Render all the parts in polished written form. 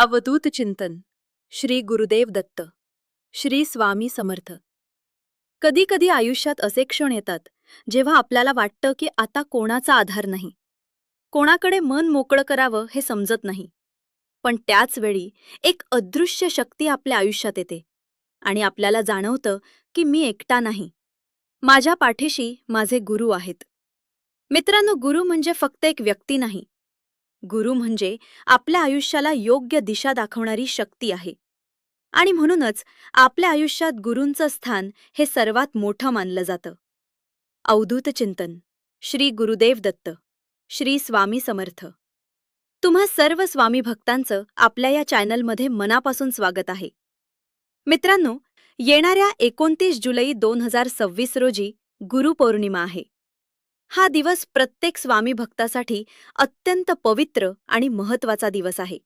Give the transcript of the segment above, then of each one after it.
अवधूत चिंतन श्री गुरुदेव दत्त श्री स्वामी समर्थ. कधी कधी आयुष्यात असे क्षण येतात जेव्हा आपल्याला वाटतं की आता कोणाचा आधार नाही, कोणाकडे मन मोकळं करावं हे समजत नाही. पण त्याच वेळी एक अदृश्य शक्ती आपल्या आयुष्यात येते आणि आपल्याला जाणवतं की मी एकटा नाही, माझ्या पाठीशी माझे गुरु आहेत. मित्रांनो, गुरु म्हणजे फक्त एक व्यक्ती नाही. गुरु म्हणजे आपल्या आयुष्याला योग्य दिशा दाखवणारी शक्ती आहे. आणि म्हणूनच आपल्या आयुष्यात गुरूंचं स्थान हे सर्वात मोठं मानलं जातं. अवधूत चिंतन श्री गुरुदेव दत्त श्री स्वामी समर्थ. तुम्हा सर्व स्वामी भक्तांचं आपल्या या चॅनलमध्ये मनापासून स्वागत आहे. मित्रांनो, येणाऱ्या 29 जुलै 2026 रोजी गुरुपौर्णिमा आहे. हा दिवस प्रत्येक स्वामी भक्तासाठी अत्यंत पवित्र आणि महत्त्वाचा दिवस आहे.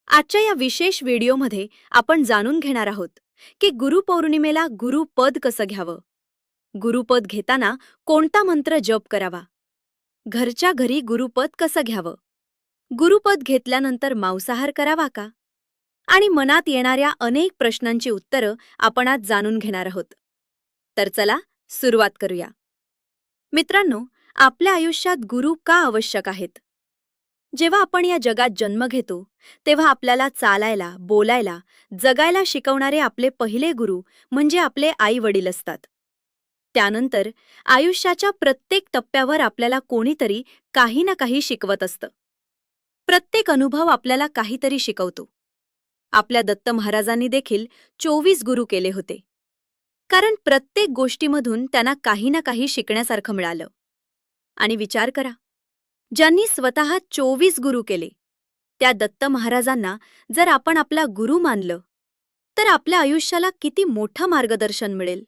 आजच्या या विशेष व्हिडिओमध्ये आपण जाणून घेणार आहोत की गुरुपौर्णिमेला गुरुपद कसं घ्यावं, गुरुपद घेताना कोणता मंत्र जप करावा, घरच्या घरी गुरुपद कसं घ्यावं, गुरुपद घेतल्यानंतर मांसाहार करावा का, आणि मनात येणाऱ्या अनेक प्रश्नांची उत्तरं आपण आज जाणून घेणार आहोत. तर चला सुरुवात करूया. मित्रांनो, आपल्या आयुष्यात गुरु का आवश्यक आहेत? जेव्हा आपण या जगात जन्म घेतो तेव्हा आपल्याला चालायला, बोलायला, जगायला शिकवणारे आपले पहिले गुरु म्हणजे आपले आई-वडील असतात. त्यानंतर आयुष्याच्या प्रत्येक टप्प्यावर आपल्याला कोणीतरी काही ना काही शिकवत असतं. प्रत्येक अनुभव आपल्याला काहीतरी शिकवतो. आपल्या दत्त महाराजांनी देखील 24 गुरु केले होते, कारण प्रत्येक गोष्टीमधून त्यांना काही ना काही शिकण्यासारखं मिळालं. आणि विचार करा, ज्यांनी स्वतः 24 गुरु केले त्या दत्त महाराजांना जर आपण आपला गुरु मानलं तर आपल्या आयुष्याला किती मोठं मार्गदर्शन मिळेल.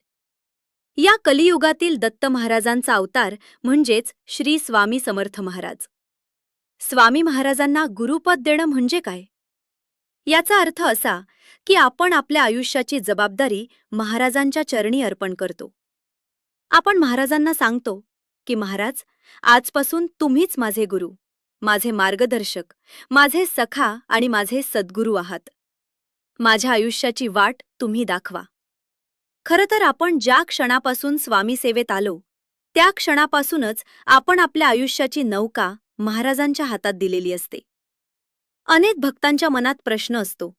या कलियुगातील दत्त महाराजांचा अवतार म्हणजेच श्री स्वामी समर्थ महाराज. स्वामी महाराजांना गुरुपद देणं म्हणजे काय? याचा अर्थ असा की आपण आपल्या आयुष्याची जबाबदारी महाराजांच्या चरणी अर्पण करतो. आपण महाराजांना सांगतो की महाराज, आजपासून तुम्हीच माझे गुरु, माझे मार्गदर्शक, माझे सखा आणि माझे सद्गुरू आहात. माझ्या आयुष्याची वाट तुम्ही दाखवा. खरं तर आपण ज्या क्षणापासून स्वामी सेवेत आलो त्या क्षणापासूनच आपण आपल्या आयुष्याची नौका महाराजांच्या हातात दिलेली असते. अनेक भक्तांच्या मनात प्रश्न असतो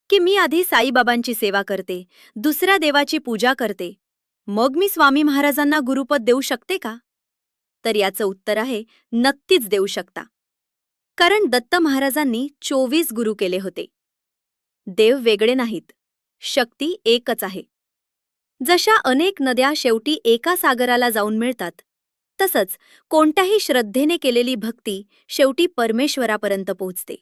की मी आधी साईबाबांची सेवा करते, दुसऱ्या देवाची पूजा करते, मग मी स्वामी महाराजांना गुरुपद देऊ शकते का? तर याचं उत्तर आहे, नक्कीच देऊ शकता. कारण दत्त महाराजांनी 24 गुरु केले होते. देव वेगळे नाहीत, शक्ती एकच आहे. जशा अनेक नद्या शेवटी एका सागराला जाऊन मिळतात, तसंच कोणत्याही श्रद्धेने केलेली भक्ती शेवटी परमेश्वरापर्यंत पोहोचते.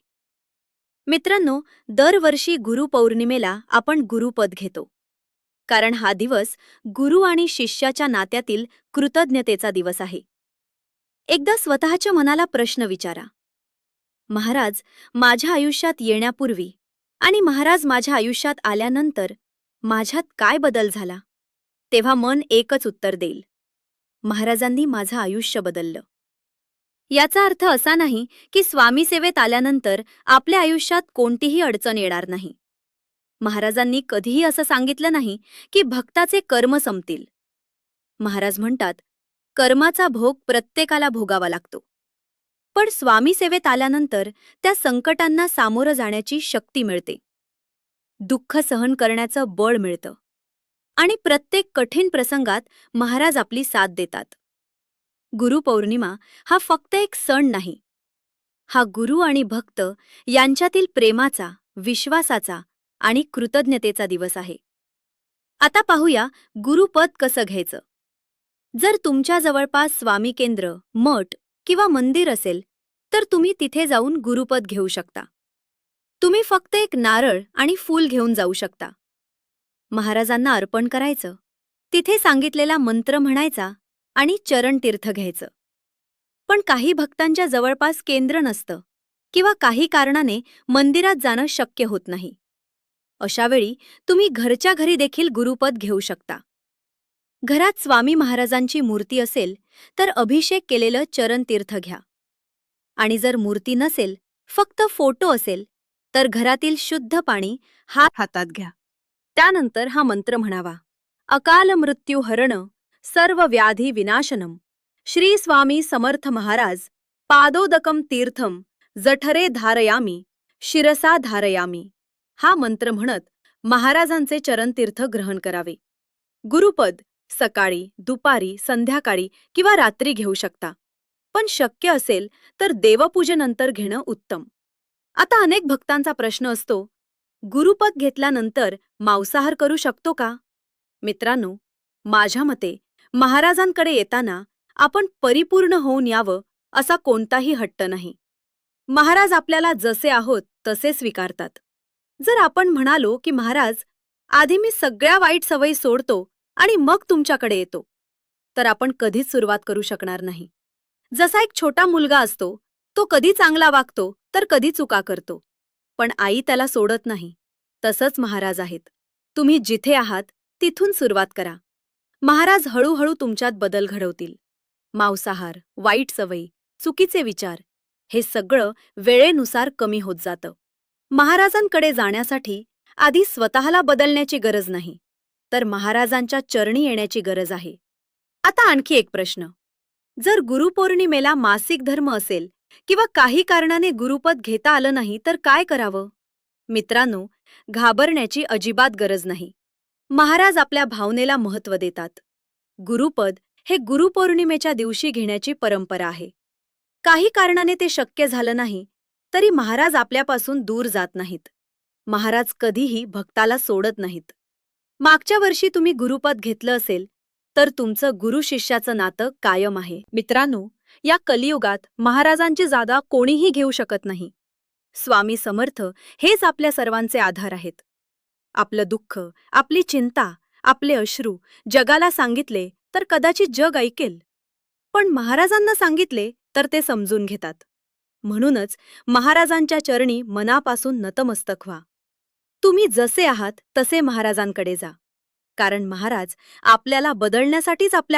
मित्रांनो, दरवर्षी गुरुपौर्णिमेला आपण गुरुपद घेतो, कारण हा दिवस गुरु आणि शिष्याच्या नात्यातील कृतज्ञतेचा दिवस आहे. एकदा स्वतःच्या मनाला प्रश्न विचारा, महाराज माझ्या आयुष्यात येण्यापूर्वी आणि महाराज माझ्या आयुष्यात आल्यानंतर माझ्यात काय बदल झाला? तेव्हा मन एकच उत्तर देईल, महाराजांनी माझं आयुष्य बदललं. याचा अर्थ असा नाही की स्वामी सेवेत आल्यानंतर आपल्या आयुष्यात कोणतीही अडचण येणार नाही. महाराजांनी कधीही असं सांगितलं नाही की भक्ताचे कर्म संपतील. महाराज म्हणतात, कर्माचा भोग प्रत्येकाला भोगावा लागतो, पण स्वामी सेवेत आल्यानंतर त्या संकटांना सामोरं जाण्याची शक्ती मिळते, दुःख सहन करण्याचं बळ मिळतं आणि प्रत्येक कठीण प्रसंगात महाराज आपली साथ देतात. गुरुपौर्णिमा हा फक्त एक सण नाही, हा गुरु आणि भक्त यांच्यातील प्रेमाचा, विश्वासाचा आणि कृतज्ञतेचा दिवस आहे. आता पाहूया गुरुपद कसं घ्यायचं. जर तुमच्या जवळपास स्वामी केंद्र, मठ किंवा मंदिर असेल तर तुम्ही तिथे जाऊन गुरुपद घेऊ शकता. तुम्ही फक्त एक नारळ आणि फूल घेऊन जाऊ शकता. महाराजांना अर्पण करायचं, तिथे सांगितलेला मंत्र म्हणायचा आणि चरणतीर्थ घ्यायचं. पण काही भक्तांच्या जवळपास केंद्र नसतं किंवा काही कारणाने मंदिरात जाणं शक्य होत नाही. अशावेळी तुम्ही घरच्या घरी देखील गुरुपद घेऊ शकता. घरात स्वामी महाराजांची मूर्ती असेल तर अभिषेक केलेलं चरणतीर्थ घ्या. आणि जर मूर्ती नसेल, फक्त फोटो असेल तर घरातील शुद्ध पाणी हातात घ्या. त्यानंतर हा मंत्र म्हणावा. अकाल मृत्यू हरण, सर्व व्याधी विनाशनम, श्री स्वामी समर्थ महाराज, पादोदकम तीर्थम, जठरे धारयामी, शिरसा धारयामी. हा मंत्र म्हणत महाराजांचे चरणतीर्थ ग्रहण करावे. गुरुपद सकाळी, दुपारी, संध्याकाळी किंवा रात्री घेऊ शकता, पण शक्य असेल तर देवपूजेनंतर घेणं उत्तम. आता अनेक भक्तांचा प्रश्न असतो, गुरुपद घेतल्यानंतर मांसाहार करू शकतो का? मित्रांनो, माझ्या मते महाराजांकडे येताना आपण परिपूर्ण होऊन यावं असा कोणताही हट्ट नाही. महाराज आपल्याला जसे आहोत तसे स्वीकारतात. जर आपण म्हणालो की महाराज, आधी मी सगळ्या वाईट सवयी सोडतो आणि मग तुमच्याकडे येतो, तर आपण कधीच सुरुवात करू शकणार नाही. जसा एक छोटा मुलगा असतो, तो कधी चांगला वागतो तर कधी चुका करतो, पण आई त्याला सोडत नाही. तसंच महाराज आहेत. तुम्ही जिथे आहात तिथून सुरुवात करा. महाराज हळूहळू तुमच्यात बदल घडवतील. मांसाहार, वाईट सवयी, चुकीचे विचार हे सगळं वेळेनुसार कमी होत जातं. महाराजांकडे जाण्यासाठी आधी स्वतःला बदलण्याची गरज नाही, तर महाराजांच्या चरणी येण्याची गरज आहे. आता आणखी एक प्रश्न. जर गुरुपौर्णिमेला मासिक धर्म असेल किंवा काही कारणाने गुरुपद घेता आलं नाही तर काय करावं? मित्रांनो, घाबरण्याची अजिबात गरज नाही. महाराज आपल्या भावनेला महत्त्व देतात. गुरुपद हे गुरुपौर्णिमेच्या दिवशी घेण्याची परंपरा आहे. काही कारणाने ते शक्य झालं नाही तरी महाराज आपल्यापासून दूर जात नाहीत. महाराज कधीही भक्ताला सोडत नाहीत. मागच्या वर्षी तुम्ही गुरुपद घेतलं असेल तर तुमचं गुरु शिष्याचं नातं कायम आहे. मित्रांनो, या कलियुगात महाराजांची जागा कोणीही घेऊ शकत नाही. स्वामी समर्थ हेच आपल्या सर्वांचे आधार आहेत. आपलं दुःख, आपली चिंता, आपले अश्रू जगाला सांगितले तर कदाचित जग ऐकेल, पण महाराजांना सांगितले तर ते समजून घेतात. म्हणूनच महाराजांच्या चरणी मनापासून नतमस्तक व्हा. तुम्ही जसे आहात तसे महाराजांकडे जा, कारण महाराज आपल्याला बदलण्यासाठीच आपल्या